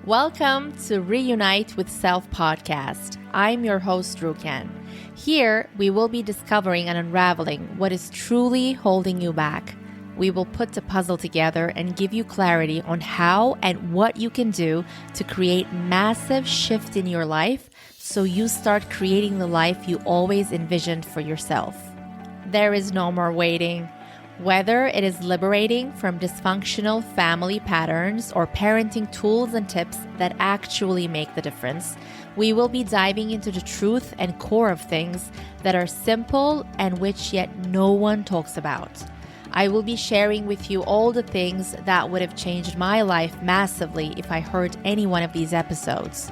Welcome to Reunite with Self podcast. I'm your host, Rukan. Here, we will be discovering and unraveling what is truly holding you back. We will put the puzzle together and give you clarity on how and what you can do to create massive shift in your life so you start creating the life you always envisioned for yourself. There is no more waiting. Whether it is liberating from dysfunctional family patterns or parenting tools and tips that actually make the difference, we will be diving into the truth and core of things that are simple and which yet no one talks about. I will be sharing with you all the things that would have changed my life massively if I heard any one of these episodes.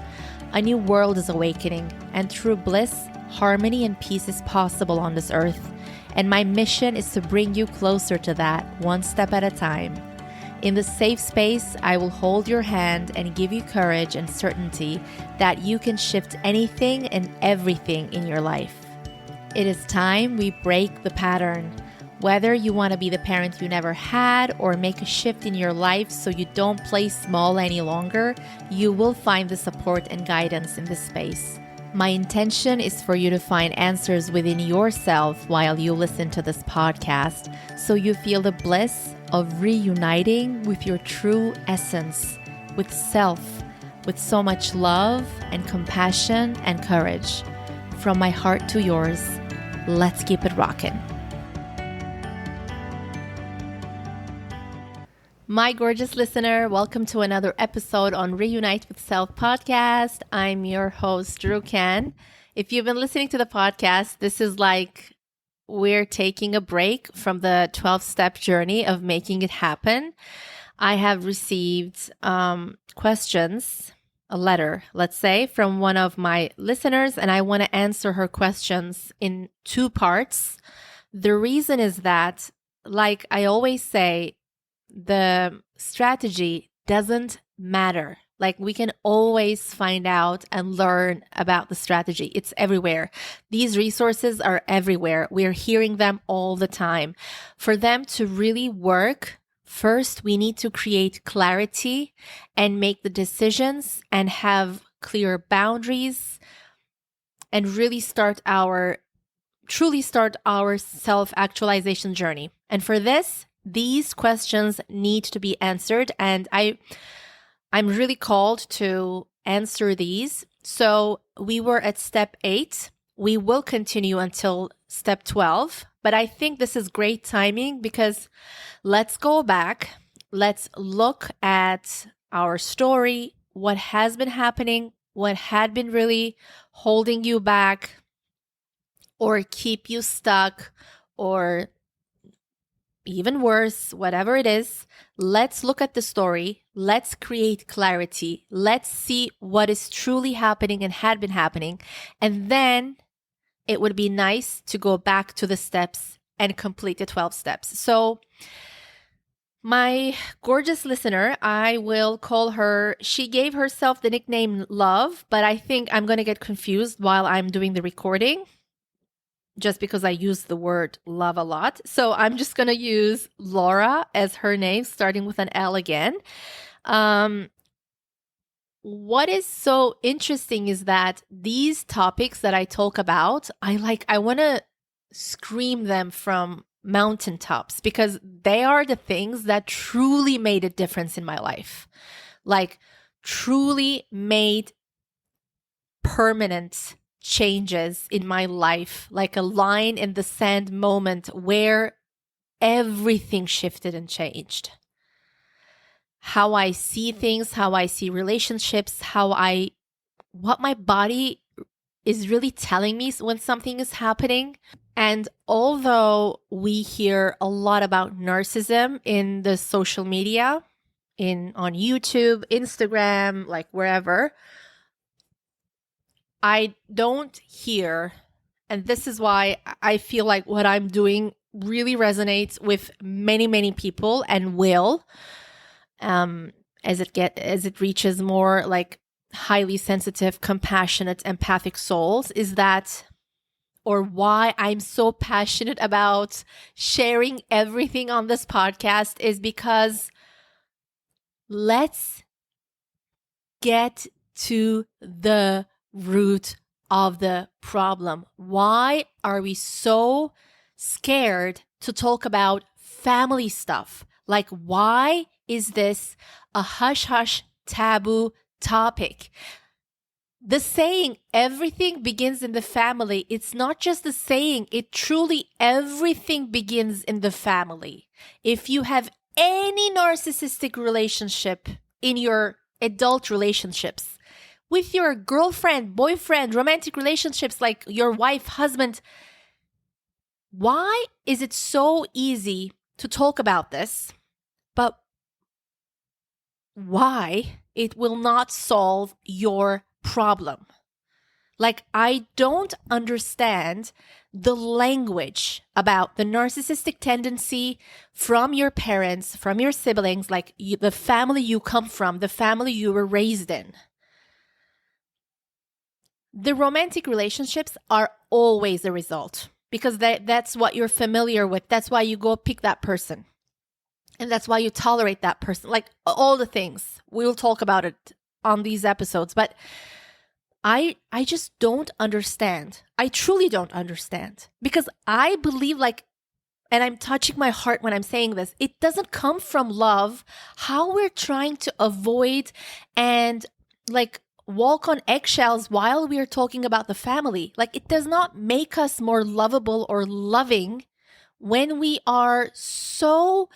A new world is awakening, and true bliss, harmony, and peace is possible on this earth. And my mission is to bring you closer to that, one step at a time. In this safe space, I will hold your hand and give you courage and certainty that you can shift anything and everything in your life. It is time we break the pattern. Whether you want to be the parent you never had or make a shift in your life so you don't play small any longer, you will find the support and guidance in this space. My intention is for you to find answers within yourself while you listen to this podcast, so you feel the bliss of reuniting with your true essence, with self, with so much love and compassion and courage. From my heart to yours, let's keep it rockin'. My gorgeous listener, welcome to another episode on Reunite with Self podcast. I'm your host, Rukan. If you've been listening to the podcast, this is like we're taking a break from the 12-step journey of making it happen. I have received questions, a letter, let's say, from one of my listeners, and I want to answer her questions in two parts. The reason is that, like I always say, the strategy doesn't matter. Like, we can always find out and learn about the strategy. It's everywhere. These resources are everywhere. We're hearing them all the time. For them to really work, first, we need to create clarity and make the decisions and have clear boundaries and really truly start our self-actualization journey. And for this, these questions need to be answered, and I'm really called to answer these. So we were at step 8. We will continue until step 12, but I think this is great timing because let's go back. Let's look at our story, what has been happening, what had been really holding you back or keep you stuck, or even worse, whatever it is. Let's look at the story. Let's create clarity. Let's see what is truly happening and had been happening. And then it would be nice to go back to the steps and complete the 12 steps. So my gorgeous listener, I will call her, she gave herself the nickname Love, but I think I'm going to get confused while I'm doing the recording, just because I use the word love a lot. So I'm just going to use Laura as her name, starting with an L again. What is so interesting is that these topics that I talk about, I want to scream them from mountaintops because they are the things that truly made a difference in my life. Like, truly made permanent changes in my life, like a line in the sand moment where everything shifted and changed. How I see things, how I see relationships, what my body is really telling me when something is happening. And although we hear a lot about narcissism in the social media, on YouTube, Instagram, like wherever, I don't hear, and this is why I feel like what I'm doing really resonates with many, many people and will, as it reaches more like highly sensitive, compassionate, empathic souls, is that, or why I'm so passionate about sharing everything on this podcast, is because let's get to the root of the problem. Why are we so scared to talk about family stuff? Like, why is this a hush-hush taboo topic? The saying, everything begins in the family, it's not just a saying, it truly, everything begins in the family. If you have any narcissistic relationship in your adult relationships, with your girlfriend, boyfriend, romantic relationships like your wife, husband, why is it so easy to talk about this, but why it will not solve your problem? Like, I don't understand the language about the narcissistic tendency from your parents, from your siblings, like the family you come from, the family you were raised in. The romantic relationships are always a result because that's what you're familiar with. That's why you go pick that person. And that's why you tolerate that person. Like all the things. We'll talk about it on these episodes. But I just don't understand. I truly don't understand. Because I believe, like, and I'm touching my heart when I'm saying this, it doesn't come from love. How we're trying to avoid and like walk on eggshells while we are talking about the family. Like, it does not make us more lovable or loving when we are so,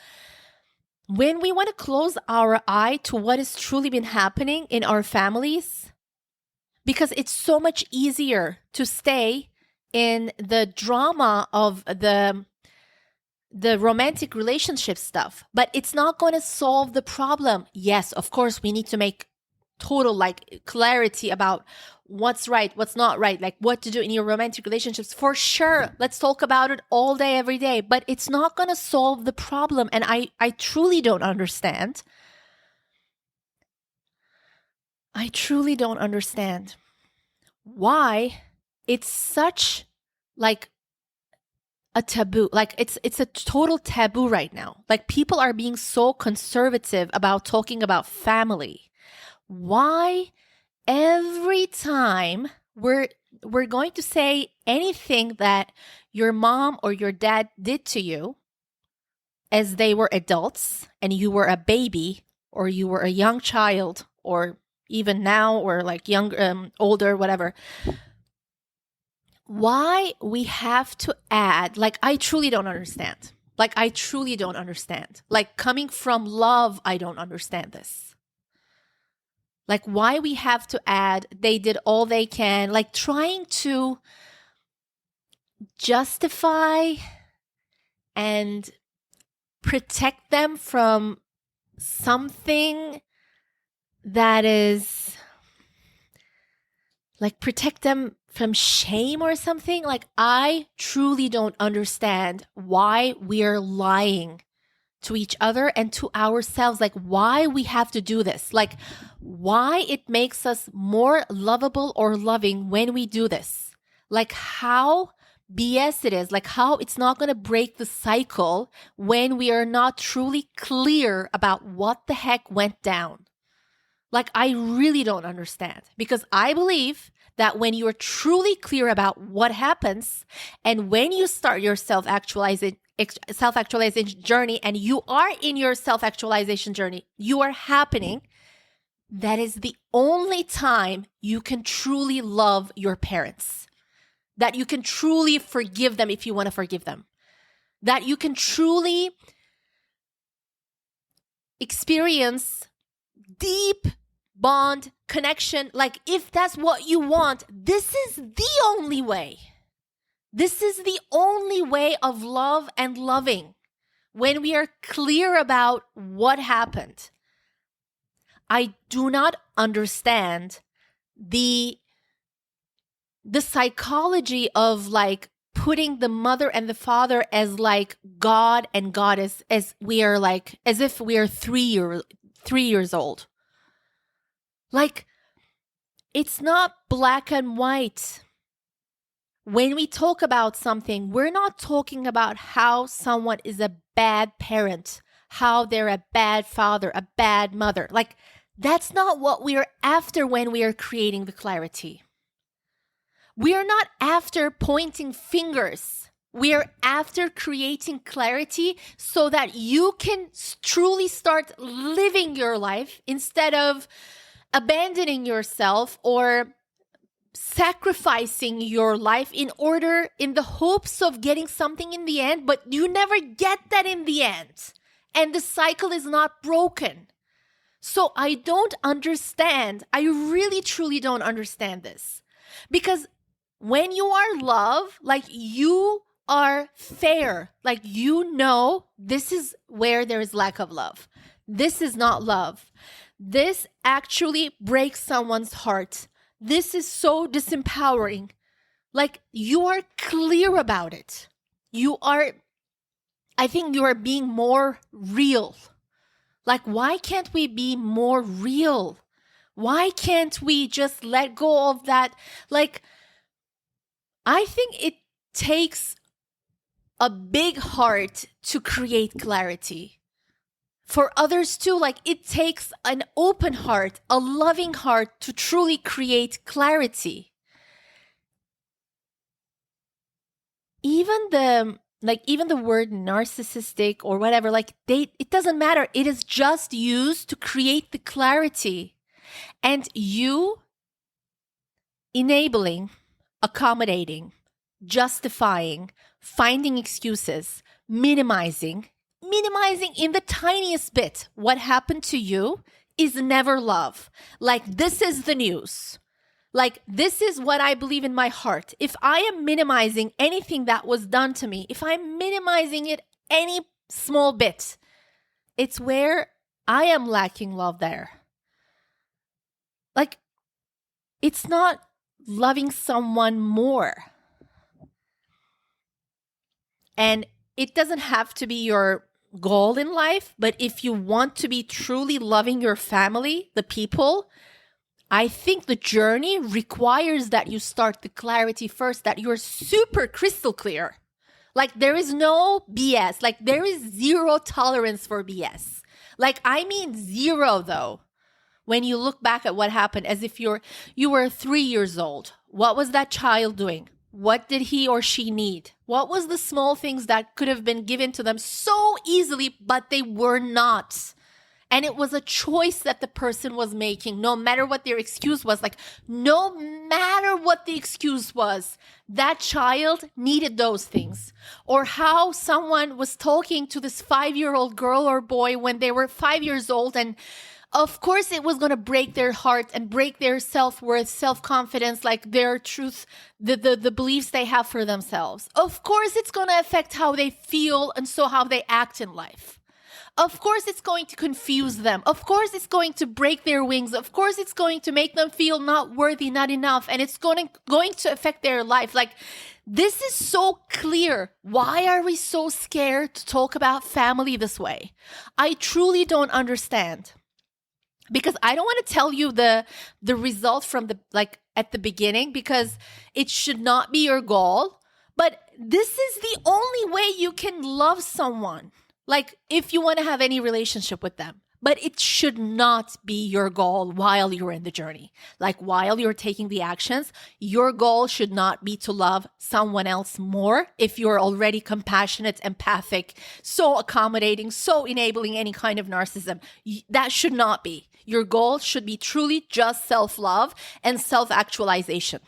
when we want to close our eye to what has truly been happening in our families, because it's so much easier to stay in the drama of the romantic relationship stuff, but it's not going to solve the problem. Yes, of course, we need to make total like clarity about what's right, what's not right, like what to do in your romantic relationships. For sure, let's talk about it all day, every day, but it's not going to solve the problem. And I truly don't understand. I truly don't understand why it's such like a taboo. Like it's a total taboo right now. Like people are being so conservative about talking about family. Why every time we're going to say anything that your mom or your dad did to you as they were adults and you were a baby or you were a young child or even now or like young, older, whatever, why we have to add, like, I truly don't understand. Like, I truly don't understand. Like, coming from love, I don't understand this. Like, why we have to add, they did all they can, like trying to justify and protect them from something that is like protect them from shame or something. Like, I truly don't understand why we're lying to each other and to ourselves, like why we have to do this, like why it makes us more lovable or loving when we do this, like how BS it is, like how it's not going to break the cycle when we are not truly clear about what the heck went down. Like, I really don't understand, because I believe that when you are truly clear about what happens and when you start your self-actualization journey and you are in your self-actualization journey, you are happening, that is the only time you can truly love your parents, that you can truly forgive them if you want to forgive them, that you can truly experience deep bond connection. Like, if that's what you want, this is the only way. This is the only way of love and loving, when we are clear about what happened. I do not understand the psychology of like putting the mother and the father as like God and goddess, as we are like, as if we are 3 years old. Like, it's not black and white. When we talk about something, we're not talking about how someone is a bad parent, how they're a bad father, a bad mother. Like, That's not what we are after when we are creating the clarity. We are not after pointing fingers. We are after creating clarity so that you can truly start living your life instead of abandoning yourself or sacrificing your life in the hopes of getting something in the end, but you never get that in the end. And the cycle is not broken. So I don't understand. I really, truly don't understand this. Because when you are love, like you are fair, like you know this is where there is lack of love. This is not love. This actually breaks someone's heart. This is so disempowering. Like you are clear about it. I think you are being more real. Like, why can't we be more real? Why can't we just let go of that? Like, I think it takes a big heart to create clarity. For others too, like it takes an open heart, a loving heart to truly create clarity. Even the word narcissistic or whatever, it doesn't matter. It is just used to create the clarity. And you enabling, accommodating, justifying, finding excuses, minimizing in the tiniest bit what happened to you is never love. Like, this is the news. Like, this is what I believe in my heart. If I am minimizing anything that was done to me, if I'm minimizing it any small bit, it's where I am lacking love there. Like, it's not loving someone more. And it doesn't have to be your goal in life, but if you want to be truly loving your family, the people, I think the journey requires that you start the clarity first, that you're super crystal clear. Like, there is no BS. Like, there is zero tolerance for BS. Like, I mean zero, though. When you look back at what happened, as if you were 3 years old, what was that child doing? What did he or she need? What was the small things that could have been given to them so easily, but they were not? And it was a choice that the person was making, no matter what their excuse was. Like, no matter what the excuse was, that child needed those things. Or how someone was talking to this 5-year-old girl or boy when they were 5 years old, and of course it was going to break their heart and break their self-worth, self-confidence, like their truth, the beliefs they have for themselves. Of course it's going to affect how they feel and so how they act in life. Of course it's going to confuse them. Of course it's going to break their wings. Of course it's going to make them feel not worthy, not enough. And it's going to affect their life. Like, this is so clear. Why are we so scared to talk about family this way? I truly don't understand. Because I don't want to tell you the result from at the beginning, because it should not be your goal. But this is the only way you can love someone. Like, if you want to have any relationship with them. But it should not be your goal while you're in the journey. Like, while you're taking the actions, your goal should not be to love someone else more if you're already compassionate, empathic, so accommodating, so enabling any kind of narcissism. That should not be. Your goal should be truly just self-love and self-actualization.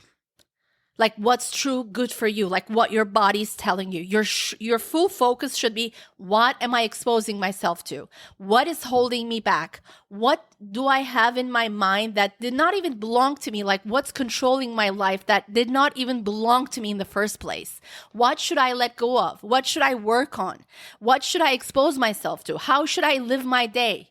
Like, what's true, good for you, like what your body's telling you. Your full focus should be, what am I exposing myself to? What is holding me back? What do I have in my mind that did not even belong to me? Like, what's controlling my life that did not even belong to me in the first place? What should I let go of? What should I work on? What should I expose myself to? How should I live my day?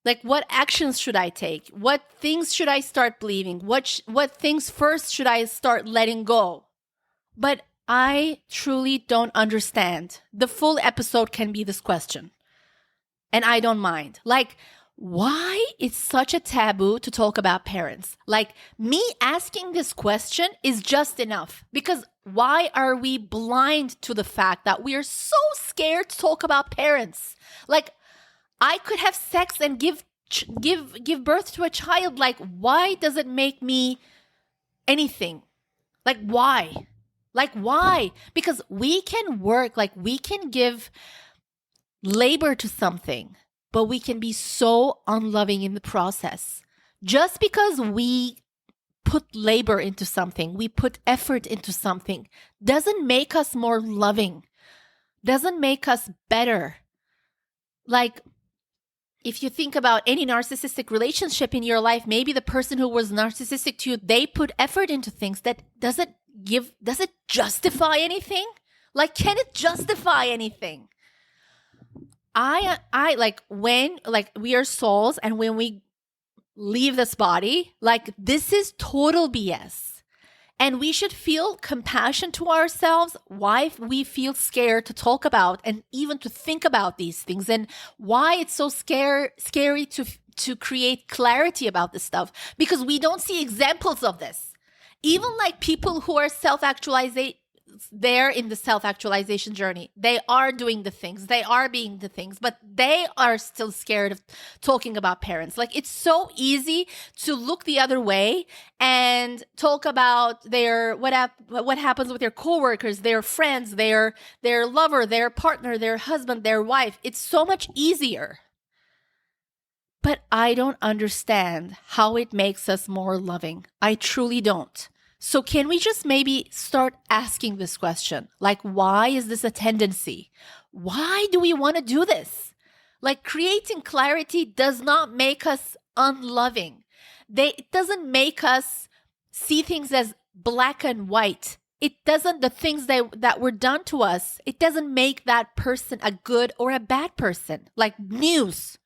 Like, what actions should I take? What things should I start believing? What things first should I start letting go? But I truly don't understand. The full episode can be this question. And I don't mind. Like, why it's such a taboo to talk about parents? Like, me asking this question is just enough. Because why are we blind to the fact that we are so scared to talk about parents? Like, I could have sex and give give birth to a child, like, why does it make me anything? Like, why? Like, why? Because we can work, like, we can give labor to something, but we can be so unloving in the process. Just because we put labor into something, we put effort into something, doesn't make us more loving, doesn't make us better. Like, if you think about any narcissistic relationship in your life, maybe the person who was narcissistic to you, they put effort into things. That does it justify anything? Like, can it justify anything? I like, when, like, we are souls, and when we leave this body, like, this is total BS. And we should feel compassion to ourselves, why we feel scared to talk about and even to think about these things, and why it's so scary to create clarity about this stuff, because we don't see examples of this. Even like people who are they're in the self-actualization journey. They are doing the things, they are being the things, but they are still scared of talking about parents. Like, it's so easy to look the other way and talk about what happens with their coworkers, their friends, their lover, their partner, their husband, their wife. It's so much easier. But I don't understand how it makes us more loving. I truly don't. So can we just maybe start asking this question? Like, why is this a tendency? Why do we want to do this? Like, creating clarity does not make us unloving. It doesn't make us see things as black and white. It doesn't, the things that were done to us, it doesn't make that person a good or a bad person. Like news.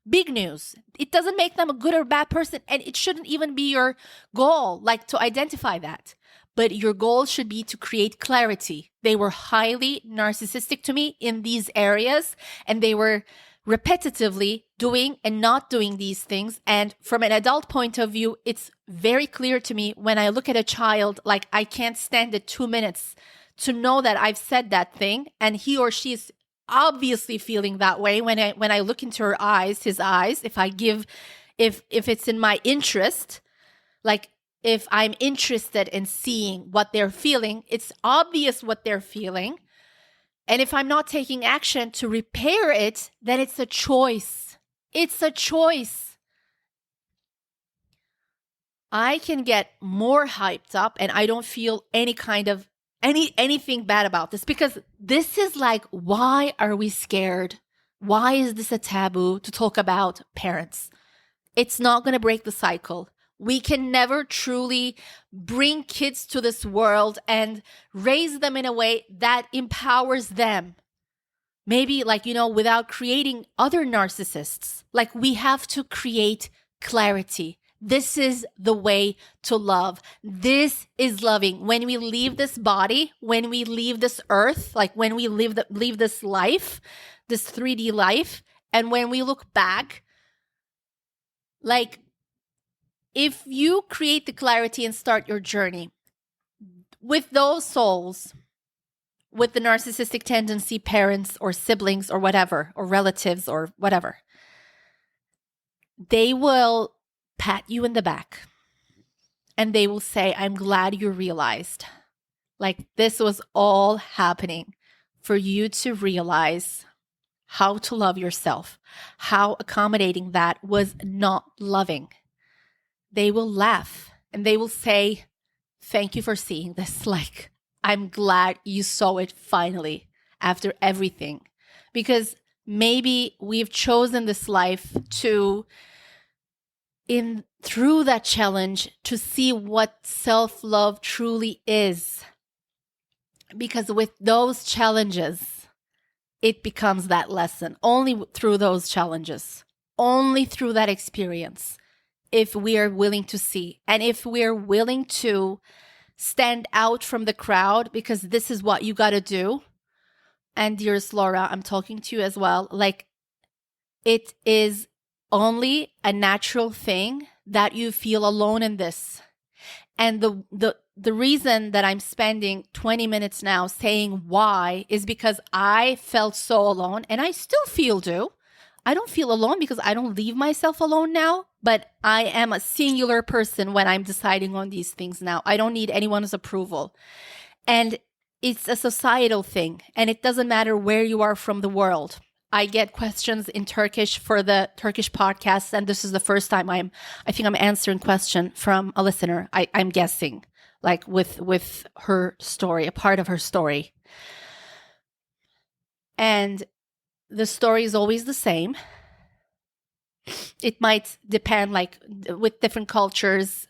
Big news. It doesn't make them a good or bad person, and it shouldn't even be your goal, like, to identify that. But your goal should be to create clarity. They were highly narcissistic to me in these areas, and they were repetitively doing and not doing these things. And from an adult point of view, it's very clear to me when I look at a child, like, I can't stand it 2 minutes to know that I've said that thing, and he or she is obviously feeling that way when I look into his eyes, if it's in my interest, like, if I'm interested in seeing what they're feeling, it's obvious what they're feeling. And if I'm not taking action to repair it, then it's a choice. It's a choice. I can get more hyped up, and I don't feel any kind of anything bad about this, because this is like, why are we scared? Why is this a taboo to talk about parents? It's not going to break the cycle. We can never truly bring kids to this world and raise them in a way that empowers them. Maybe, like, without creating other narcissists. Like, we have to create clarity. This is the way to love. This is loving. When we leave this body, when we leave this earth, like when we leave this life, this 3D life, and when we look back, like, if you create the clarity and start your journey with those souls, with the narcissistic tendency, parents or siblings or whatever, or relatives or whatever, they will pat you in the back and they will say, I'm glad you realized. Like, this was all happening for you to realize how to love yourself, how accommodating that was not loving. They will laugh and they will say, thank you for seeing this. Like, I'm glad you saw it finally after everything. Because maybe we've chosen this life through that challenge to see what self-love truly is. Because with those challenges, it becomes that lesson. Only through those challenges, only through that experience, if we are willing to see, and if we are willing to stand out from the crowd, because this is what you got to do. And dearest Laura, I'm talking to you as well. Like, it is only a natural thing that you feel alone in this. And the reason that I'm spending 20 minutes now saying why is because I felt so alone, and I still do. I don't feel alone because I don't leave myself alone now, but I am a singular person when I'm deciding on these things now. I don't need anyone's approval. And it's a societal thing, and it doesn't matter where you are from the world. I get questions in Turkish for the Turkish podcast, and this is the first time I think I'm answering a question from a listener. I'm guessing, like with her story, a part of her story. And the story is always the same. It might depend, like with different cultures,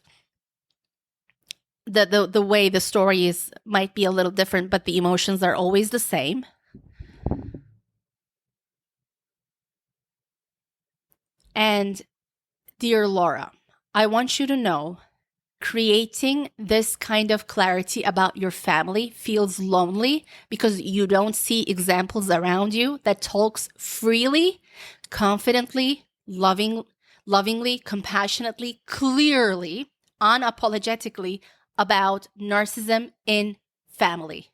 the way the story is might be a little different, but the emotions are always the same. And dear Laura, I want you to know, creating this kind of clarity about your family feels lonely because you don't see examples around you that talks freely, confidently, lovingly, compassionately, clearly, unapologetically about narcissism in family.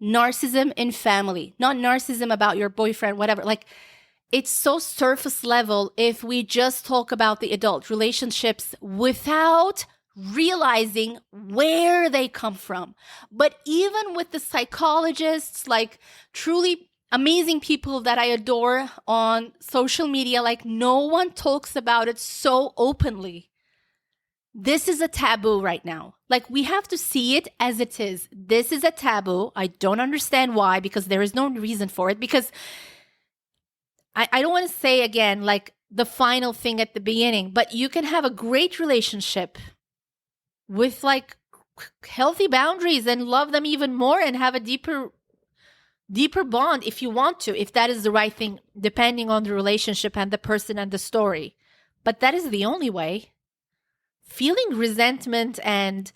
Narcissism in family, not narcissism about your boyfriend, whatever. Like, it's so surface level if we just talk about the adult relationships without realizing where they come from. But even with the psychologists, like truly amazing people that I adore on social media, like no one talks about it so openly. This is a taboo right now. Like, we have to see it as it is. This is a taboo. I don't understand why, because there is no reason for it. Because I don't want to say again, like the final thing at the beginning, but you can have a great relationship with like healthy boundaries and love them even more and have a deeper bond if you want to, if that is the right thing, depending on the relationship and the person and the story. But that is the only way. Feeling resentment and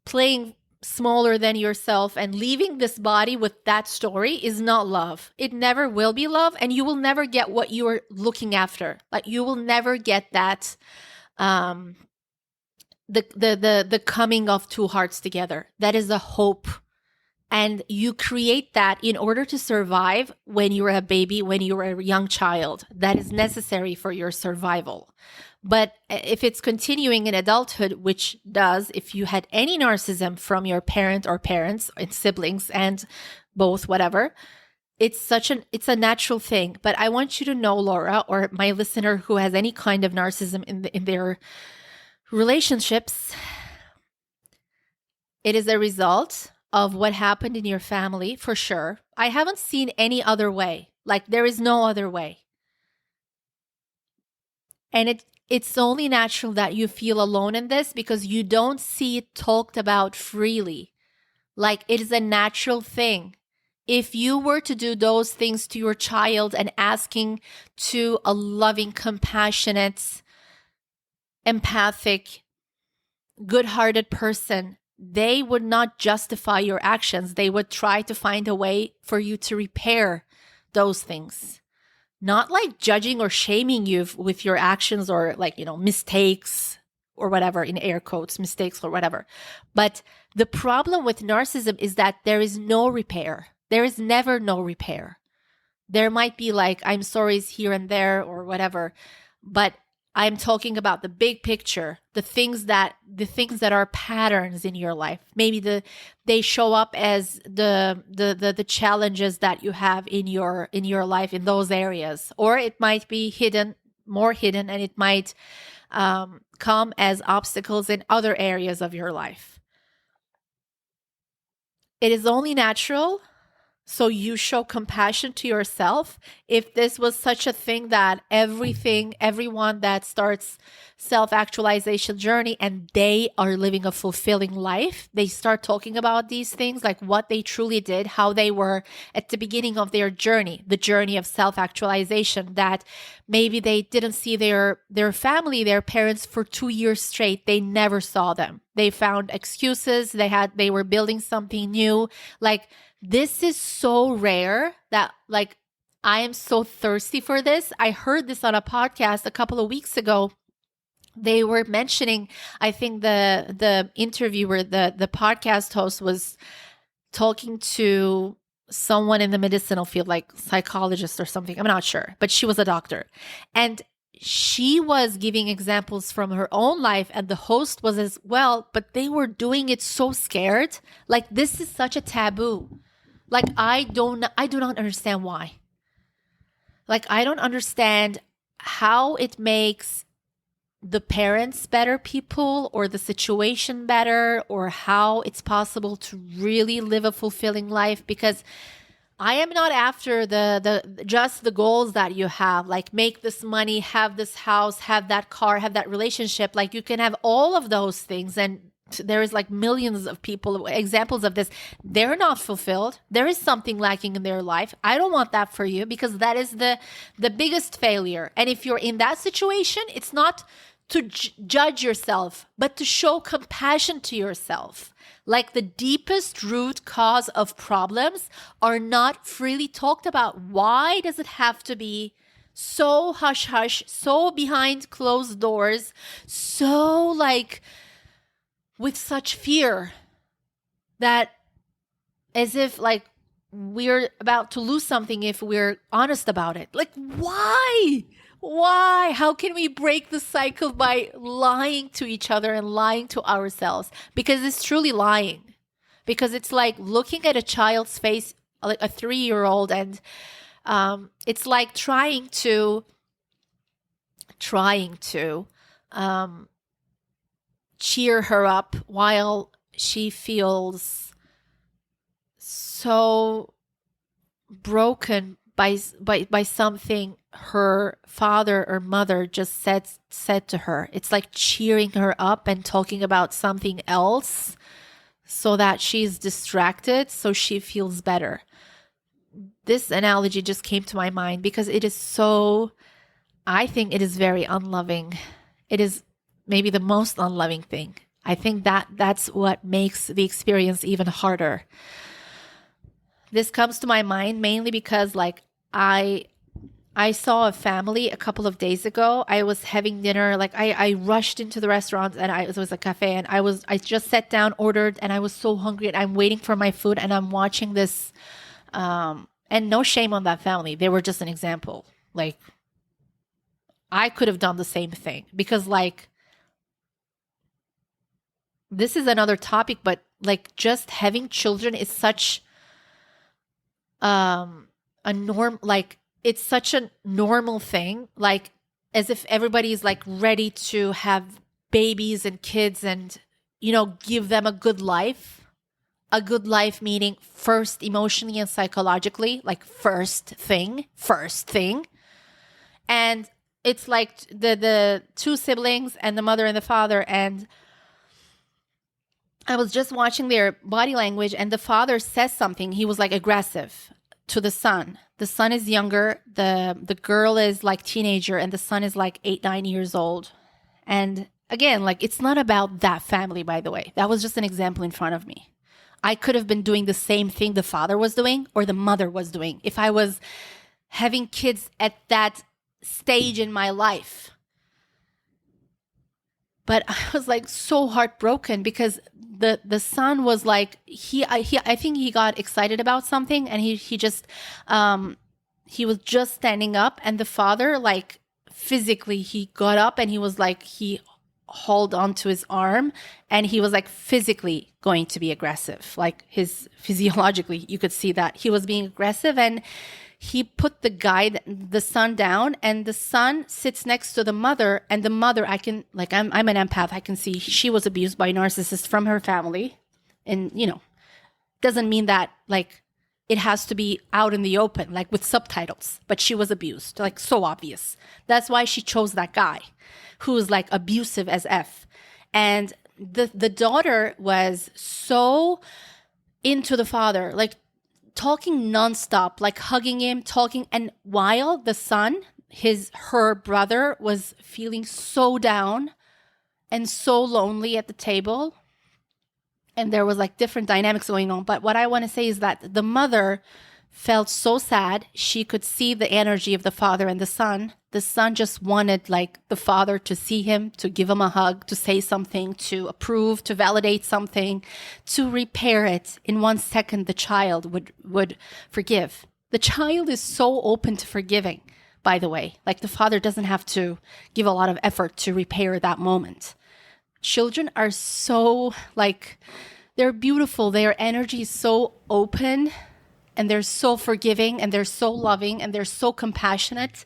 playing smaller than yourself and leaving this body with that story is not love. It never will be love, and you will never get what you are looking after. Like, you will never get that the coming of two hearts together. That is a hope. And you create that in order to survive when you're a baby, when you're a young child. That is necessary for your survival. But if it's continuing in adulthood, which does, if you had any narcissism from your parent or parents and siblings and both, whatever, it's a natural thing. But I want you to know, Laura, or my listener who has any kind of narcissism in their relationships, it is a result of what happened in your family, for sure. I haven't seen any other way. Like, there is no other way. And it's only natural that you feel alone in this because you don't see it talked about freely. Like, it is a natural thing. If you were to do those things to your child and asking to a loving, compassionate, empathic, good-hearted person, they would not justify your actions. They would try to find a way for you to repair those things. Not like judging or shaming you with your actions or like, mistakes or whatever, in air quotes, mistakes or whatever. But the problem with narcissism is that there is no repair. There is never no repair. There might be like, I'm sorry's here and there or whatever, but I'm talking about the big picture, the things that are patterns in your life. Maybe they show up as the challenges that you have in your life in those areas, or it might be more hidden, and it might come as obstacles in other areas of your life. It is only natural. So you show compassion to yourself. If this was such a thing that everyone that starts self-actualization journey and they are living a fulfilling life, they start talking about these things, like what they truly did, how they were at the beginning of their journey, the journey of self-actualization, that maybe they didn't see their family, their parents for 2 years straight. They never saw them. They found excuses. They were building something new. Like, this is so rare that, like, I am so thirsty for this. I heard this on a podcast a couple of weeks ago. They were mentioning, I think the interviewer, the podcast host was talking to someone in the medicinal field, like psychologist or something. I'm not sure, but she was a doctor. And she was giving examples from her own life, and the host was as well, but they were doing it so scared. Like, this is such a taboo. Like, I do not understand why. Like, I don't understand how it makes the parents better people, or the situation better, or how it's possible to really live a fulfilling life. Because I am not after the just the goals that you have, like make this money, have this house, have that car, have that relationship. Like, you can have all of those things, and there is like millions of people, examples of this. They're not fulfilled. There is something lacking in their life. I don't want that for you, because that is the biggest failure. And if you're in that situation, it's not to judge yourself, but to show compassion to yourself. Like, the deepest root cause of problems are not freely talked about. Why does it have to be so hush hush, so behind closed doors, so like with such fear, that as if like we're about to lose something if we're honest about it? Like, why? Why? How can we break the cycle by lying to each other and lying to ourselves? Because it's truly lying. Because it's like looking at a child's face, like a 3-year-old, and it's like trying to cheer her up while she feels so broken by something her father or mother just said to her. It's like cheering her up and talking about something else so that she's distracted, so she feels better. This analogy just came to my mind because it is so, I think it is very unloving. It is maybe the most unloving thing. I think that's what makes the experience even harder. This comes to my mind mainly because like I saw a family a couple of days ago. I was having dinner. Like I rushed into the restaurant, and it was a cafe, and I just sat down, ordered, and I was so hungry, and I'm waiting for my food, and I'm watching this, and no shame on that family. They were just an example. Like, I could have done the same thing, because like, this is another topic, but like just having children is such a norm, like it's such a normal thing, like as if everybody's like ready to have babies and kids and, you know, give them a good life. A good life meaning first emotionally and psychologically, like first thing. And it's like the two siblings and the mother and the father, and I was just watching their body language, and the father says something. He was like aggressive to the son. The son is younger. The girl is like teenager, and the son is like 8-9 years old. And again, like it's not about that family, by the way. That was just an example in front of me. I could have been doing the same thing the father was doing or the mother was doing if I was having kids at that stage in my life. But I was like so heartbroken because the son was like, I think he got excited about something, and he just he was just standing up, and the father, like physically, he got up and he was like, he hold on to his arm, and he was like physically going to be aggressive. Like his physiologically, you could see that he was being aggressive, and he put the son down, and the son sits next to the mother, and the mother, I'm an empath. I can see she was abused by a narcissist from her family. And, you know, doesn't mean that like it has to be out in the open, like with subtitles, but she was abused, like so obvious. That's why she chose that guy who was like abusive as F. And the daughter was so into the father, like talking nonstop, like hugging him, talking. And while the son, her brother, was feeling so down and so lonely at the table, and there was like different dynamics going on. But what I want to say is that the mother felt so sad. She could see the energy of the father and the son. The son just wanted like the father to see him, to give him a hug, to say something, to approve, to validate something, to repair it. In 1 second, the child would forgive. The child is so open to forgiving, by the way. Like the father doesn't have to give a lot of effort to repair that moment. Children are so like, they're beautiful. Their energy is so open, and they're so forgiving, and they're so loving, and they're so compassionate.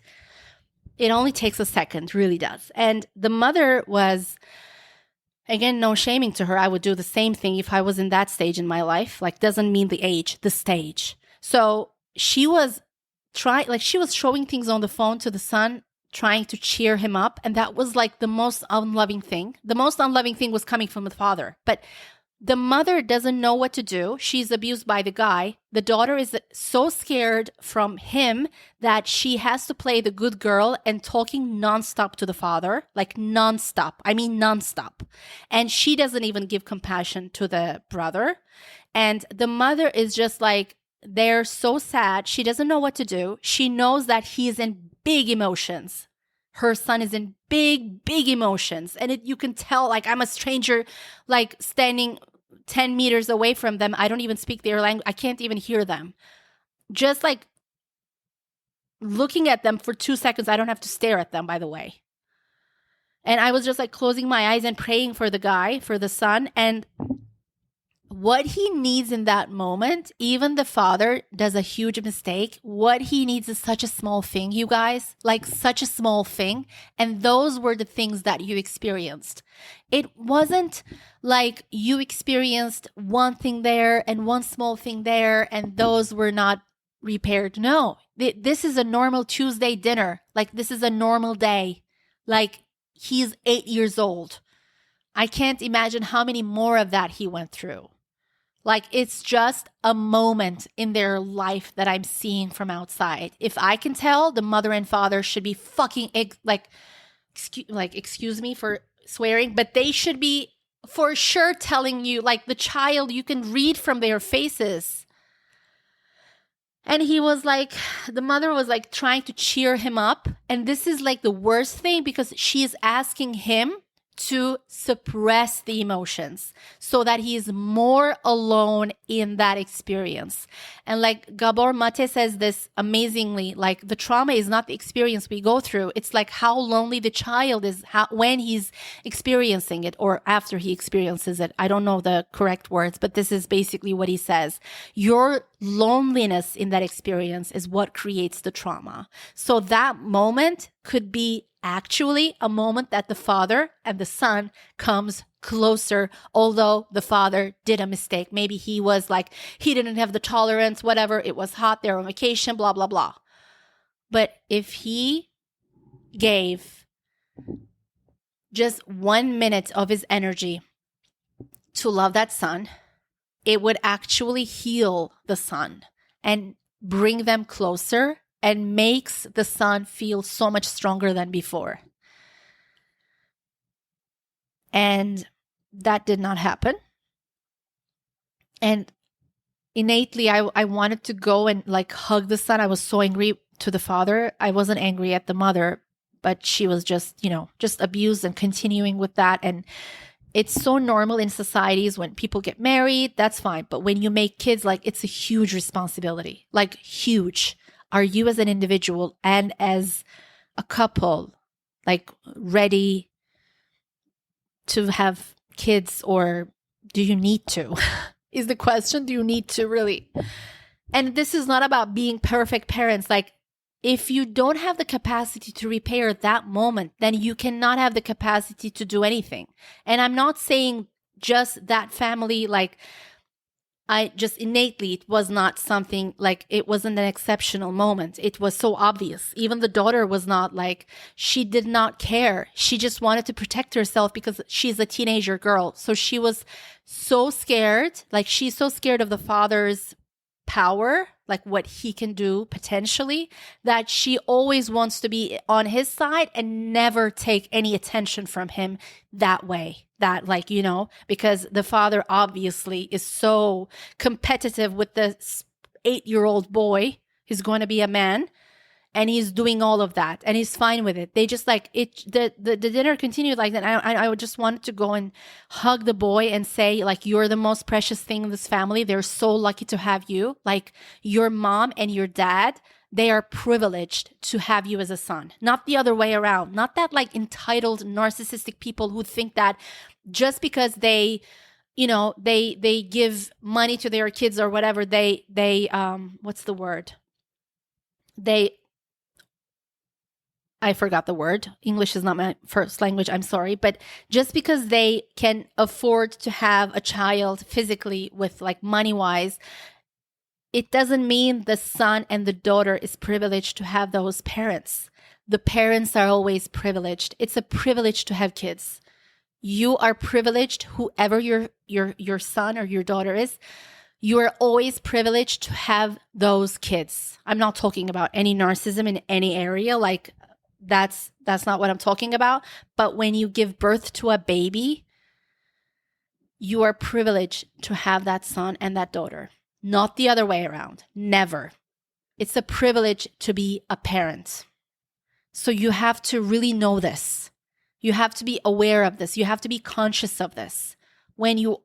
It only takes a second, really does. And the mother was, again, no shaming to her. I would do the same thing if I was in that stage in my life. Like, doesn't mean the age, the stage. So she was she was showing things on the phone to the son, trying to cheer him up. And that was like the most unloving thing. The most unloving thing was coming from the father. But the mother doesn't know what to do. She's abused by the guy. The daughter is so scared from him that she has to play the good girl and talking nonstop to the father, like nonstop. I mean, nonstop. And she doesn't even give compassion to the brother. And the mother is just like, they're so sad. She doesn't know what to do. She knows that he's in big emotions. Her son is in big, big emotions. And you can tell, like, I'm a stranger, like, standing 10 meters away from them. I don't even speak their language. I can't even hear them. Just, like, looking at them for 2 seconds. I don't have to stare at them, by the way. And I was just, like, closing my eyes and praying for the guy, for the son. And what he needs in that moment, even the father does a huge mistake. What he needs is such a small thing, you guys, like such a small thing. And those were the things that you experienced. It wasn't like you experienced one thing there and one small thing there, and those were not repaired. No, this is a normal Tuesday dinner. Like, this is a normal day. Like, he's 8 years old. I can't imagine how many more of that he went through. Like, it's just a moment in their life that I'm seeing from outside. If I can tell, the mother and father should be fucking, excuse me for swearing, but they should be for sure telling you, like, the child, you can read from their faces. And he was like, the mother was like trying to cheer him up. And this is like the worst thing, because she is asking him to suppress the emotions so that he is more alone in that experience. And like Gabor Mate says this amazingly, like, the trauma is not the experience we go through. It's like how lonely the child is when he's experiencing it, or after he experiences it. I don't know the correct words, but this is basically what he says. Your loneliness in that experience is what creates the trauma. So that moment could be actually a moment that the father and the son comes closer, although the father did a mistake. Maybe he was like, he didn't have the tolerance, whatever. It was hot, they're on vacation, blah, blah, blah. But if he gave just 1 minute of his energy to love that son, it would actually heal the son and bring them closer, and makes the son feel so much stronger than before. And that did not happen. And innately, I wanted to go and like hug the son. I was so angry to the father. I wasn't angry at the mother, but she was just, just abused and continuing with that. And it's so normal in societies when people get married, that's fine. But when you make kids, like, it's a huge responsibility, like huge. Are you as an individual and as a couple, like, ready to have kids, or do you need to? Is the question, do you need to really? And this is not about being perfect parents. Like, if you don't have the capacity to repair that moment, then you cannot have the capacity to do anything. And I'm not saying just that family, like, I just innately, it was not something like, it wasn't an exceptional moment. It was so obvious. Even the daughter was not like, she did not care. She just wanted to protect herself because she's a teenager girl. So she was so scared, like, she's so scared of the father's power, like what he can do potentially, that she always wants to be on his side and never take any attention from him that way. That, like, because the father obviously is so competitive with the 8-year-old boy. He's going to be a man. And he's doing all of that, and he's fine with it. They just like it. The dinner continued like that. I would just wanted to go and hug the boy and say, like, you're the most precious thing in this family. They're so lucky to have you. Like, your mom and your dad, they are privileged to have you as a son, not the other way around. Not that like entitled narcissistic people who think that just because they, they give money to their kids or whatever, they what's the word? I forgot the word. English is not my first language. I'm sorry. But just because they can afford to have a child physically with like money wise, it doesn't mean the son and the daughter is privileged to have those parents. The parents are always privileged. It's a privilege to have kids. You are privileged, whoever your son or your daughter is. You are always privileged to have those kids. I'm not talking about any narcissism in any area. Like, that's not what I'm talking about. But when you give birth to a baby, you are privileged to have that son and that daughter, not the other way around. Never. It's a privilege to be a parent. So you have to really know this. You have to be aware of this. You have to be conscious of this when you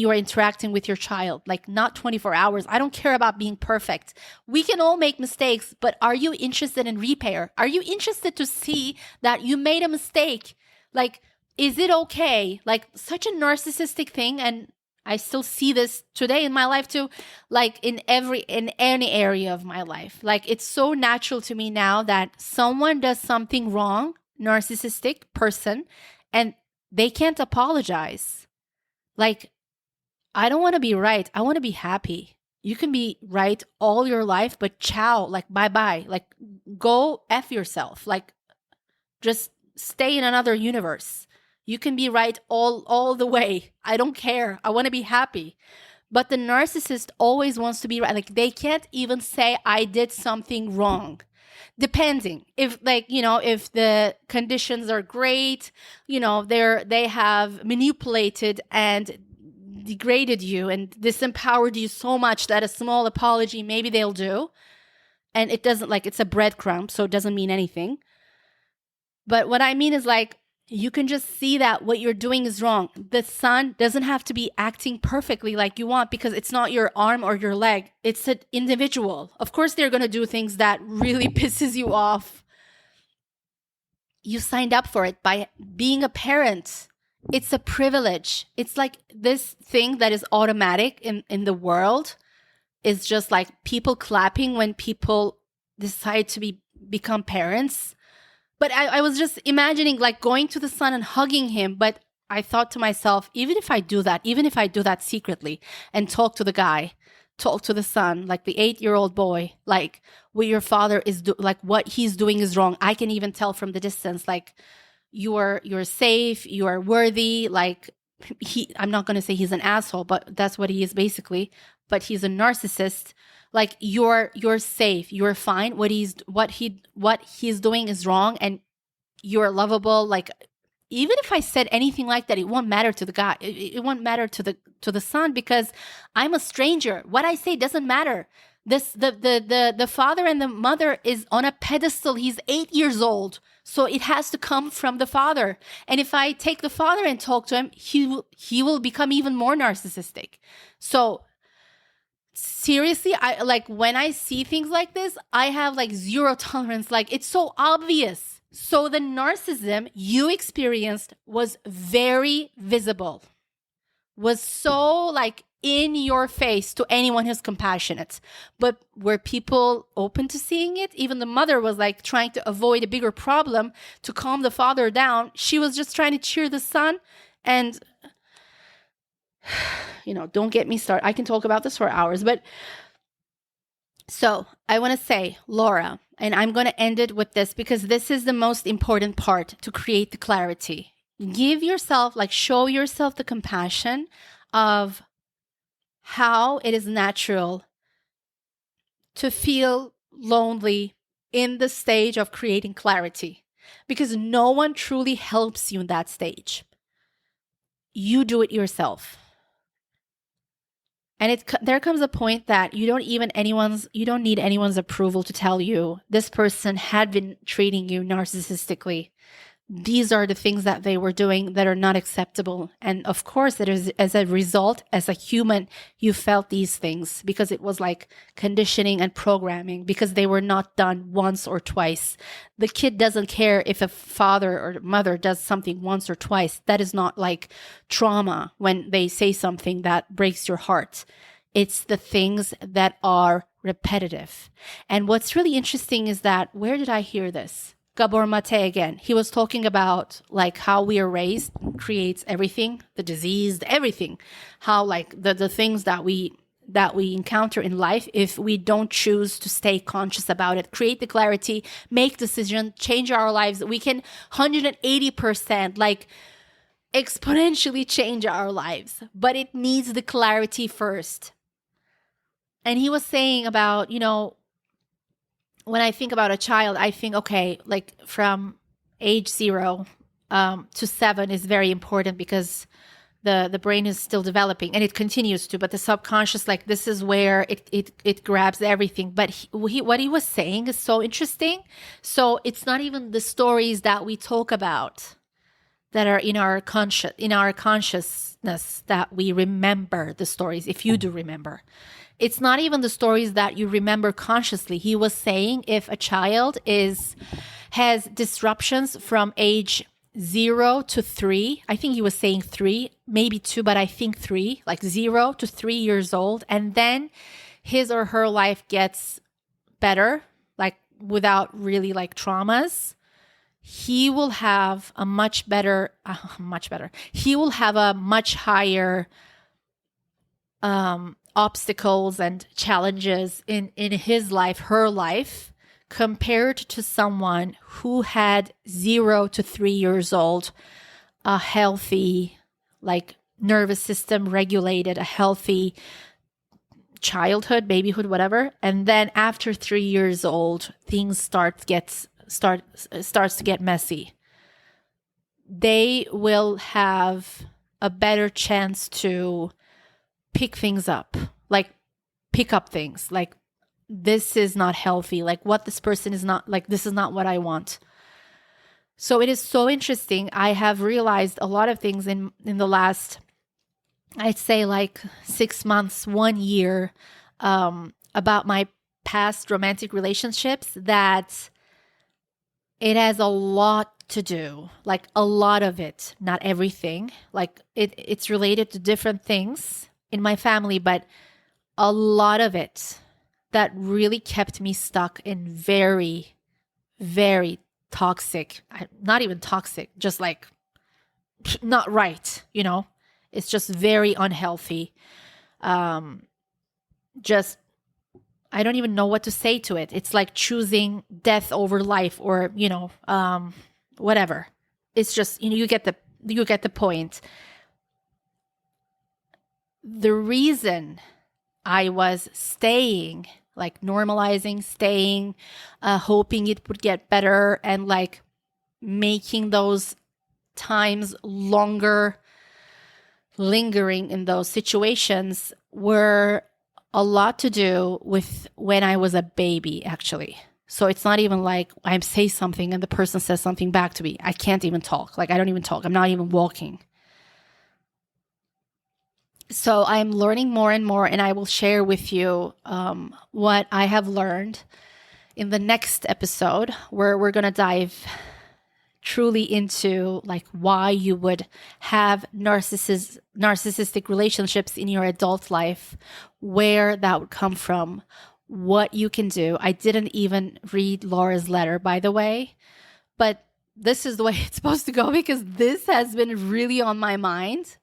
are interacting with your child, like not 24 hours. I don't care about being perfect. We can all make mistakes, but are you interested in repair? Are you interested to see that you made a mistake? Like, is it okay? Like, such a narcissistic thing. And I still see this today in my life too, like in any area of my life. Like, it's so natural to me now that someone does something wrong, narcissistic person, and they can't apologize. Like, I don't want to be right. I want to be happy. You can be right all your life, but ciao, like bye-bye. Like, go F yourself. Like, just stay in another universe. You can be right all the way. I don't care. I want to be happy. But the narcissist always wants to be right. Like, they can't even say I did something wrong. Depending if, like, if the conditions are great, they have manipulated and degraded you and disempowered you so much that a small apology maybe they'll do, and it doesn't, like, it's a breadcrumb, so it doesn't mean anything. But what I mean is, like, you can just see that what you're doing is wrong. The son doesn't have to be acting perfectly like you want, because it's not your arm or your leg. It's an individual. Of course, they're going to do things that really pisses you off. You signed up for it by being a parent. It's a privilege. It's like this thing that is automatic in the world is just like people clapping when people decide to become parents. But I was just imagining, like, going to the son and hugging him. But I thought to myself, even if I do that secretly and talk to the son, like the 8-year-old boy, like, what your father is like what he's doing is wrong. I can even tell from the distance, like, you're safe, you are worthy. Like, I'm not going to say he's an asshole, but that's what he is basically. But he's a narcissist. Like, you're safe, you're fine. What he's doing is wrong, and you're lovable. Like, even if I said anything like that, it won't matter to the guy. It won't matter to the son, because I'm a stranger. What I say doesn't matter. The father and the mother is on a pedestal. He's 8 years old, so it has to come from the father. And if I take the father and talk to him, he will become even more narcissistic. So seriously, I, like, when I see things like this, I have like zero tolerance. Like, it's so obvious. So the narcissism you experienced was very visible, was so like in your face to anyone who's compassionate. But were people open to seeing it? Even the mother was like trying to avoid a bigger problem to calm the father down. She was just trying to cheer the son. And don't get me started. I can talk about this for hours. But so I want to say, Laura, and I'm going to end it with this, because this is the most important part to create the clarity. Give yourself, like, show yourself the compassion of how it is natural to feel lonely in the stage of creating clarity, because no one truly helps you in that stage. You do it yourself. And there comes a point that you don't need anyone's approval to tell you this person had been treating you narcissistically. These are the things that they were doing that are not acceptable. And of course, it is, as a result, as a human, you felt these things because it was like conditioning and programming, because they were not done once or twice. The kid doesn't care if a father or mother does something once or twice. That is not like trauma when they say something that breaks your heart. It's the things that are repetitive. And what's really interesting is that, where did I hear this? Gabor Mate again. He was talking about like how we are raised creates everything, the disease, everything. How like the things that we encounter in life, if we don't choose to stay conscious about it, create the clarity, make decision, change our lives, we can 180% like exponentially change our lives. But it needs the clarity first. And he was saying about, when I think about a child, I think, okay, like from age 0 to 7 is very important because the brain is still developing and it continues to, but the subconscious, like this is where it grabs everything. But what he was saying is so interesting. So it's not even the stories that we talk about that are in our consciousness that we remember the stories, if you do remember. It's not even the stories that you remember consciously. He was saying if a child has disruptions from age 0 to 3, I think he was saying 3, maybe 2, but I think 3, like 0 to 3 years old, and then his or her life gets better, like without really like traumas, he will have a much better, he will have a much higher obstacles and challenges in his life, her life, compared to someone who had 0 to 3 years old, a healthy, like nervous system regulated, a healthy childhood, babyhood, whatever. And then after 3 years old, things starts to get messy. They will have a better chance to pick things up, like pick up things like this is not healthy, like what this person is not, like this is not what I want. So it is so interesting. I have realized a lot of things in the last, I'd say like 6 months, 1 year, about my past romantic relationships, that it has a lot to do, like a lot of it, not everything, like it's related to different things in my family, but a lot of it that really kept me stuck in very, very toxic, not even toxic, just like not right, it's just very unhealthy. Just, I don't even know what to say to it. It's like choosing death over life, or, whatever. It's just, you get the point. The reason I was staying, like normalizing, hoping it would get better, and like making those times longer, lingering in those situations, were a lot to do with when I was a baby, actually. So it's not even like I say something and the person says something back to me. I can't even talk. Like I don't even talk. I'm not even walking. So I'm learning more and more, and I will share with you what I have learned in the next episode, where we're going to dive truly into like why you would have narcissistic relationships in your adult life, where that would come from, what you can do. I didn't even read Laura's letter, by the way, but this is the way it's supposed to go, because this has been really on my mind.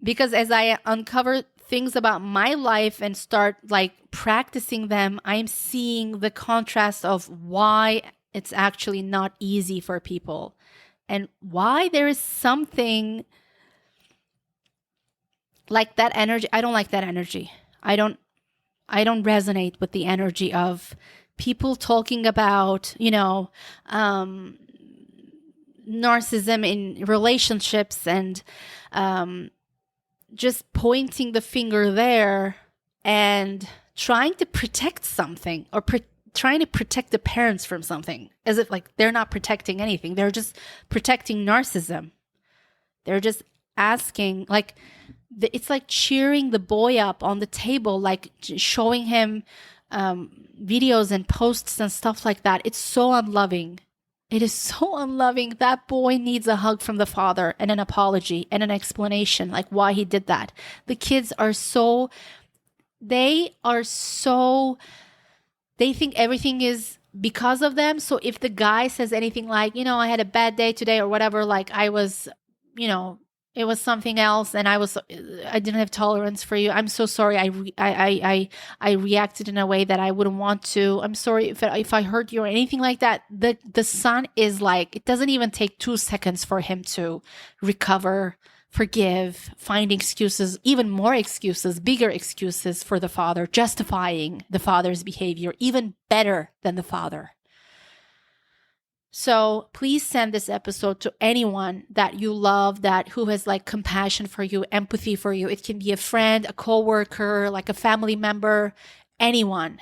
Because as I uncover things about my life and start like practicing them, I'm seeing the contrast of why it's actually not easy for people, and why there is something like that energy. I don't like that energy. I don't resonate with the energy of people talking about, narcissism in relationships, and just pointing the finger there and trying to protect something, or trying to protect the parents from something, as if like they're not protecting anything. They're just protecting narcissism. They're just asking, like, it's like cheering the boy up on the table, like showing him videos and posts and stuff like that. It's so unloving. It is so unloving. That boy needs a hug from the father and an apology and an explanation, like why he did that. The kids are so, they think everything is because of them. So if the guy says anything like, I had a bad day today or whatever, like I was, it was something else, and I didn't have tolerance for you. I'm so sorry. I reacted in a way that I wouldn't want to. I'm sorry if I hurt you or anything like that. The son is like, it doesn't even take 2 seconds for him to recover, forgive, find excuses, even more excuses, bigger excuses for the father, justifying the father's behavior even better than the father. So please send this episode to anyone that you love, who has like compassion for you, empathy for you. It can be a friend, a coworker, like a family member, anyone.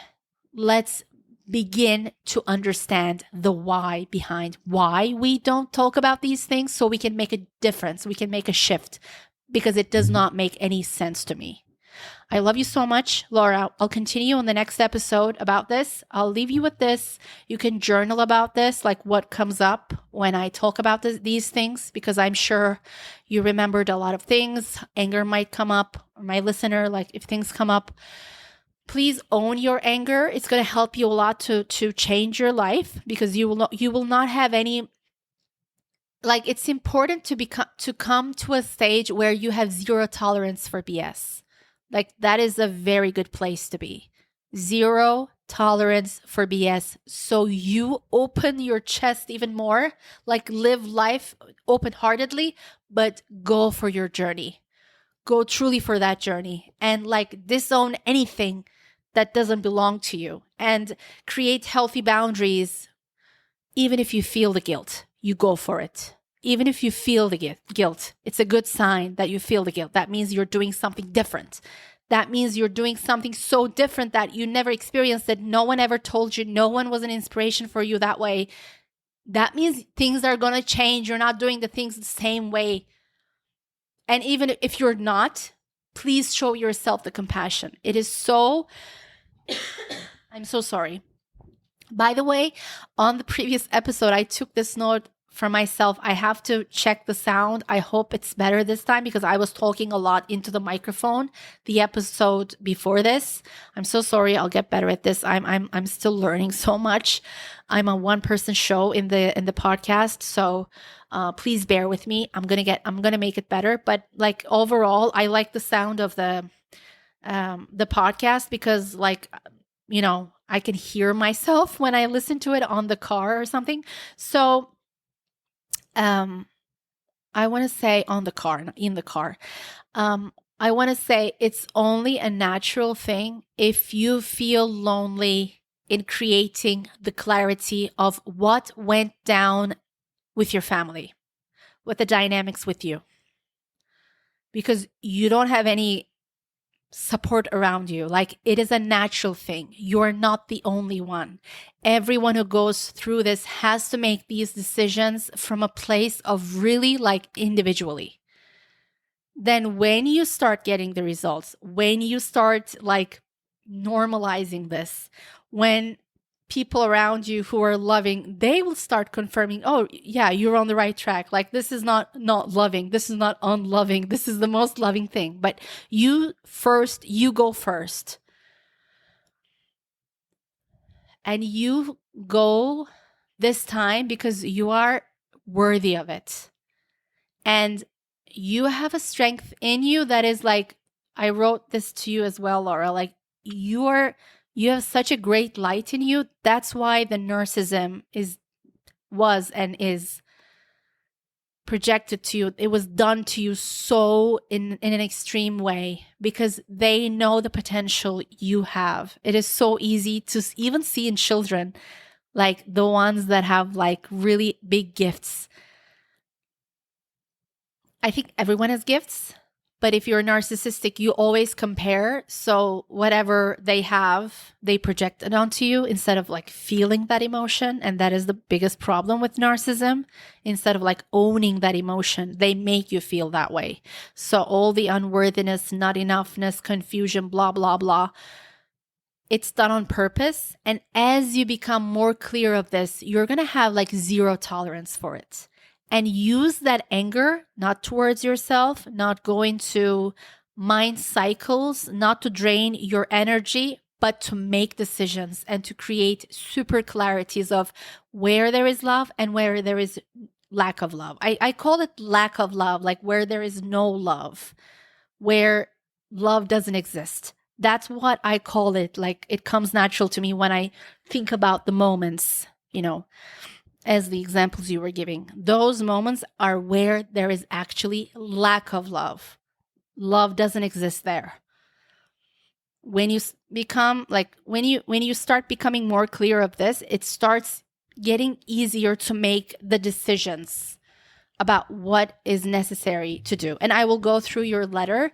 Let's begin to understand the why behind why we don't talk about these things, so we can make a difference. We can make a shift, because it does not make any sense to me. I love you so much, Laura. I'll continue on the next episode about this. I'll leave you with this. You can journal about this, like what comes up when I talk about these things, because I'm sure you remembered a lot of things. Anger might come up, or my listener, like if things come up, please own your anger. It's going to help you a lot to change your life, because you will not have any. Like, it's important to come to a stage where you have zero tolerance for BS. Like, that is a very good place to be. Zero tolerance for BS. So you open your chest even more, like live life open-heartedly, but go for your journey. Go truly for that journey, and like disown anything that doesn't belong to you, and create healthy boundaries. Even if you feel the guilt, you go for it. Even if you feel the guilt, it's a good sign that you feel the guilt. That means you're doing something different. That means you're doing something so different that you never experienced it. No one ever told you. No one was an inspiration for you that way. That means things are going to change. You're not doing the things the same way. And even if you're not, please show yourself the compassion. It is so... I'm so sorry. By the way, on the previous episode, I took this note for myself. I have to check the sound. I hope it's better this time, because I was talking a lot into the microphone the episode before this. I'm so sorry. I'll get better at this. I'm still learning so much. I'm a one-person show in the podcast, so please bear with me. I'm gonna make it better. But like overall, I like the sound of the podcast, because like, I can hear myself when I listen to it on the car or something. So I want to say on the car, not in the car. I want to say it's only a natural thing if you feel lonely in creating the clarity of what went down with your family, with the dynamics with you, because you don't have any support around you. Like, it is a natural thing. You're not the only one. Everyone who goes through this has to make these decisions from a place of really like individually. Then when you start getting the results, when you start like normalizing this, when people around you who are loving, they will start confirming, oh yeah, you're on the right track. Like, this is not loving. This is not unloving. This is the most loving thing. But you go first. And you go this time because you are worthy of it. And you have a strength in you that is like, I wrote this to you as well, Laura, like you have such a great light in you. That's why the narcissism was and is projected to you. It was done to you so in an extreme way, because they know the potential you have. It is so easy to even see in children, like the ones that have like really big gifts. I think everyone has gifts, But if you're narcissistic, you always compare. So whatever they have, they project it onto you instead of like feeling that emotion. And that is the biggest problem with narcissism. Instead of like owning that emotion, they make you feel that way. So all the unworthiness, not enoughness, confusion, blah, blah, blah, it's done on purpose. And as you become more clear of this, you're going to have like zero tolerance for it. And use that anger, not towards yourself, not going to mind cycles, not to drain your energy, but to make decisions and to create super clarities of where there is love and where there is lack of love. I call it lack of love, like where there is no love, where love doesn't exist. That's what I call it. Like it comes natural to me when I think about the moments, as the examples you were giving. Those moments are where there is actually lack of love. Love doesn't exist there. When you become like, when you start becoming more clear of this, it starts getting easier to make the decisions about what is necessary to do. And I will go through your letter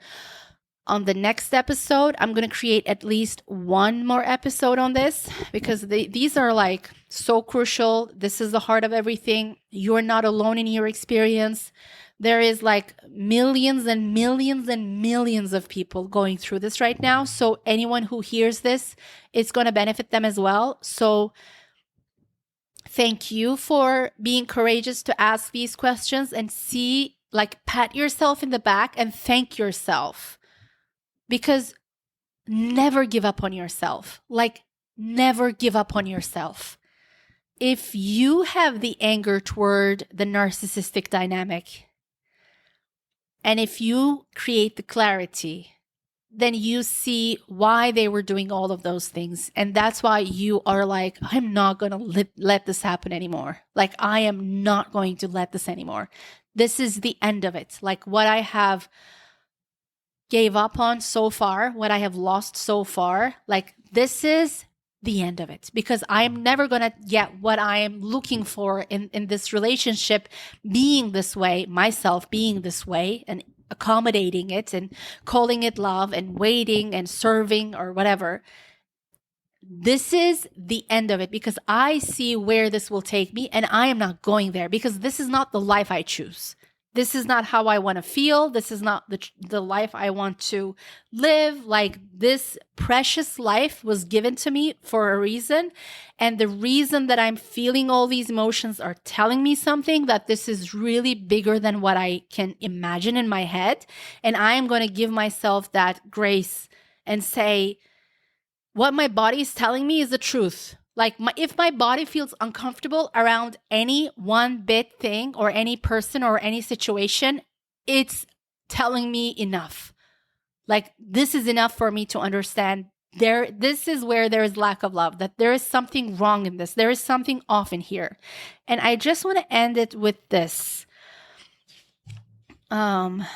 on the next episode. I'm going to create at least one more episode on this because these are like so crucial. This is the heart of everything. You're not alone in your experience. There is like millions and millions and millions of people going through this right now. So anyone who hears this, it's going to benefit them as well. So thank you for being courageous to ask these questions and pat yourself in the back and thank yourself. Because never give up on yourself. Like, never give up on yourself. If you have the anger toward the narcissistic dynamic, and if you create the clarity, then you see why they were doing all of those things. And that's why you are like, I'm not going to let this happen anymore. Like, I am not going to let this anymore. This is the end of it. Like, what I have gave up on so far, what I have lost so far, like this is the end of it, because I'm never going to get what I am looking for in this relationship, being this way, myself being this way and accommodating it and calling it love and waiting and serving or whatever. This is the end of it because I see where this will take me and I am not going there because this is not the life I choose. This is not how I want to feel. This is not the life I want to live. Like, this precious life was given to me for a reason. And the reason that I'm feeling all these emotions are telling me something, that this is really bigger than what I can imagine in my head. And I am going to give myself that grace and say, what my body is telling me is the truth. Like, if my body feels uncomfortable around any one bit thing or any person or any situation, it's telling me enough. Like, this is enough for me to understand this is where there is lack of love, that there is something wrong in this. There is something off in here. And I just want to end it with this. I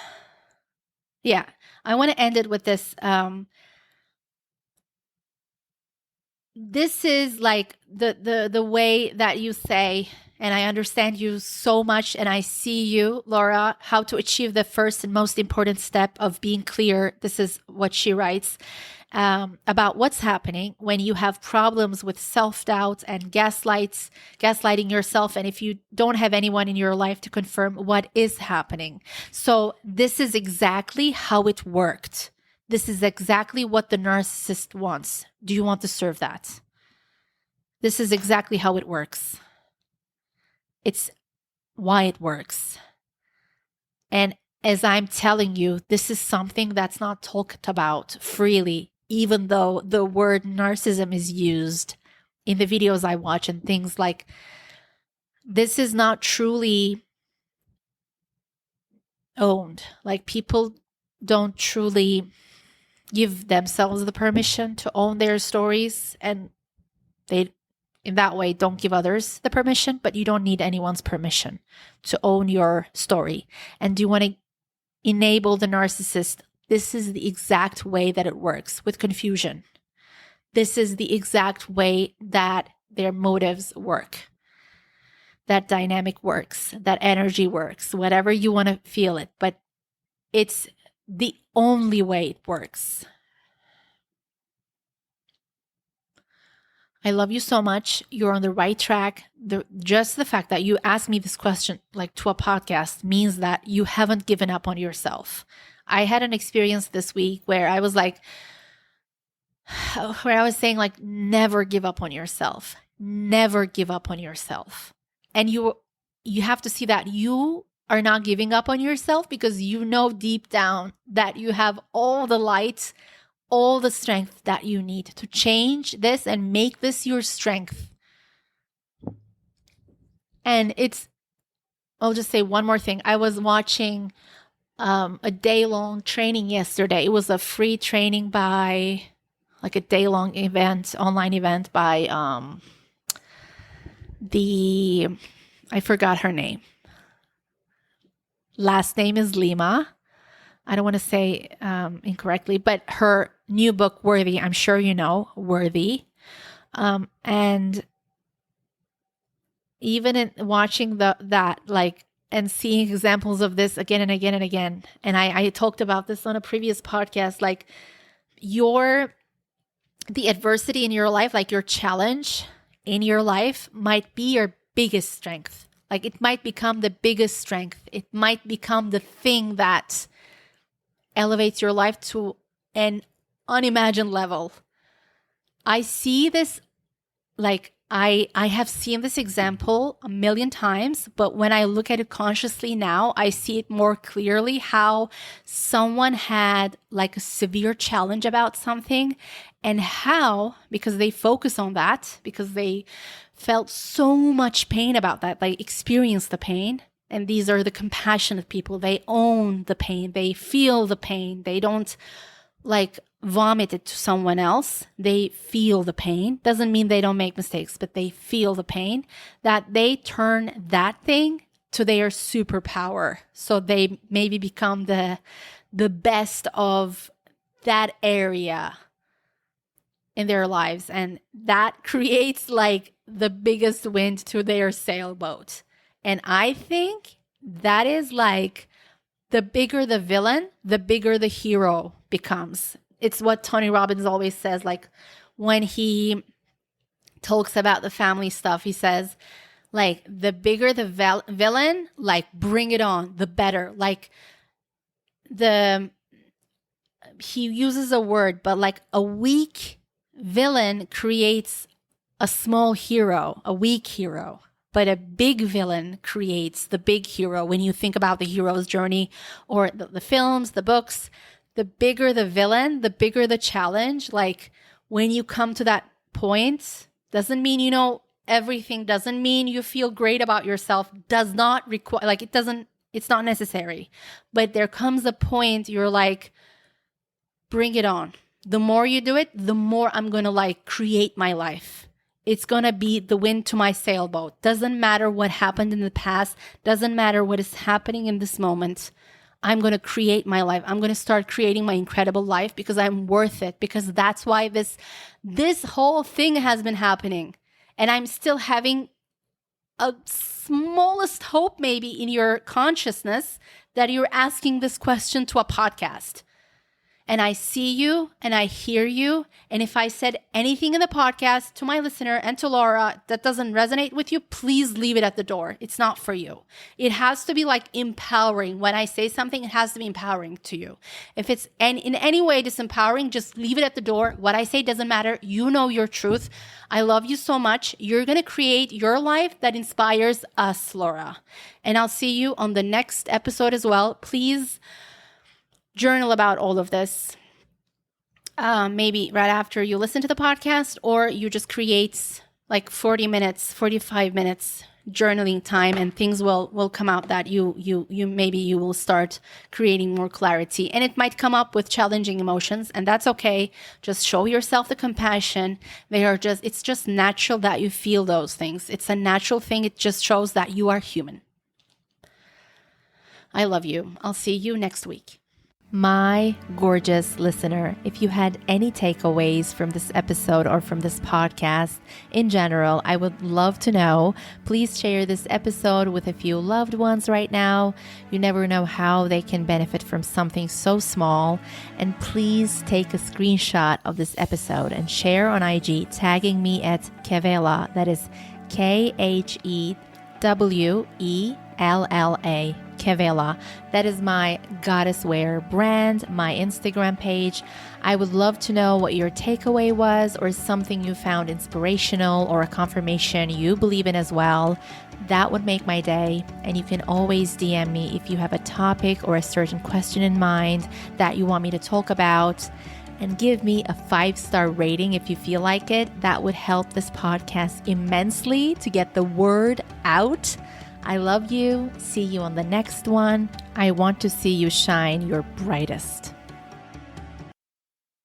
want to end it with this. This is like the way that you say, and I understand you so much, and I see you, Laura, how to achieve the first and most important step of being clear. This is what she writes about what's happening when you have problems with self-doubt and gaslighting yourself, and if you don't have anyone in your life to confirm what is happening. So this is exactly how it worked. This is exactly what the narcissist wants. Do you want to serve that? This is exactly how it works. It's why it works. And as I'm telling you, this is something that's not talked about freely, even though the word narcissism is used in the videos I watch and things like this is not truly owned. Like, people don't truly give themselves the permission to own their stories, and they in that way don't give others the permission, but you don't need anyone's permission to own your story. And do you want to enable the narcissist? This is the exact way that it works with confusion. This is the exact way that their motives work, that dynamic works, that energy works, whatever you want to feel it. But it's the only way it works. I love you so much. You're on the right track. Just the fact that you asked me this question like to a podcast means that you haven't given up on yourself. I had an experience this week where I was saying like, never give up on yourself. Never give up on yourself. And you have to see that you are not giving up on yourself because you know deep down that you have all the light, all the strength that you need to change this and make this your strength. And I'll just say one more thing. I was watching a day-long training yesterday. It was a free training by like a day-long event, online event by I forgot her name. Last name is Lima. I don't want to say incorrectly, but her new book, Worthy, I'm sure you know, Worthy. And even in watching that, like, and seeing examples of this again and again and again, and I talked about this on a previous podcast, like the adversity in your life, like your challenge in your life might be your biggest strength. Like it might become the biggest strength. It might become the thing that elevates your life to an unimagined level. I see this, like I have seen this example a million times, but when I look at it consciously now, I see it more clearly how someone had like a severe challenge about something and how, because they focus on that, because they felt so much pain about that, they experienced the pain. And these are the compassionate people. They own the pain. They feel the pain. They don't like vomit it to someone else. They feel the pain. Doesn't mean they don't make mistakes, but they feel the pain. That they turn that thing to their superpower. So they maybe become the best of that area in their lives. And that creates like the biggest wind to their sailboat. And I think that is like the bigger the villain, the bigger the hero becomes. It's what Tony Robbins always says, like when he talks about the family stuff, he says, like the bigger the villain, like bring it on, the better. Like he uses a word, but like a weak villain creates a small hero, a weak hero. But a big villain creates the big hero. When you think about the hero's journey or the films, the books, the bigger the villain, the bigger the challenge. Like when you come to that point, doesn't mean you know everything, doesn't mean you feel great about yourself, does not require, like it's not necessary. But there comes a point you're like, bring it on. The more you do it, the more I'm going to like create my life. It's going to be the wind to my sailboat. Doesn't matter what happened in the past. Doesn't matter what is happening in this moment. I'm going to create my life. I'm going to start creating my incredible life because I'm worth it. Because that's why this whole thing has been happening. And I'm still having a smallest hope maybe in your consciousness that you're asking this question to a podcast. And I see you and I hear you. And if I said anything in the podcast to my listener and to Laura that doesn't resonate with you, please leave it at the door. It's not for you. It has to be like empowering. When I say something, it has to be empowering to you. If it's in any way disempowering, just leave it at the door. What I say doesn't matter. You know your truth. I love you so much. You're going to create your life that inspires us, Laura. And I'll see you on the next episode as well. Please journal about all of this. Maybe right after you listen to the podcast, or you just create like 40 minutes, 45 minutes journaling time, and things will come out that you maybe you will start creating more clarity. And it might come up with challenging emotions, and that's okay. Just show yourself the compassion. It's just natural that you feel those things. It's a natural thing. It just shows that you are human. I love you. I'll see you next week. My gorgeous listener, if you had any takeaways from this episode or from this podcast in general, I would love to know. Please share this episode with a few loved ones right now. You never know how they can benefit from something so small. And please take a screenshot of this episode and share on IG, tagging me at Khewella. That is Khewella. Khewella. That is my goddess wear brand, my Instagram page. I would love to know what your takeaway was, or something you found inspirational, or a confirmation you believe in as well. That would make my day. And you can always DM me if you have a topic or a certain question in mind that you want me to talk about. And give me a 5-star rating if you feel like it. That would help this podcast immensely to get the word out. I love you. See you on the next one. I want to see you shine your brightest.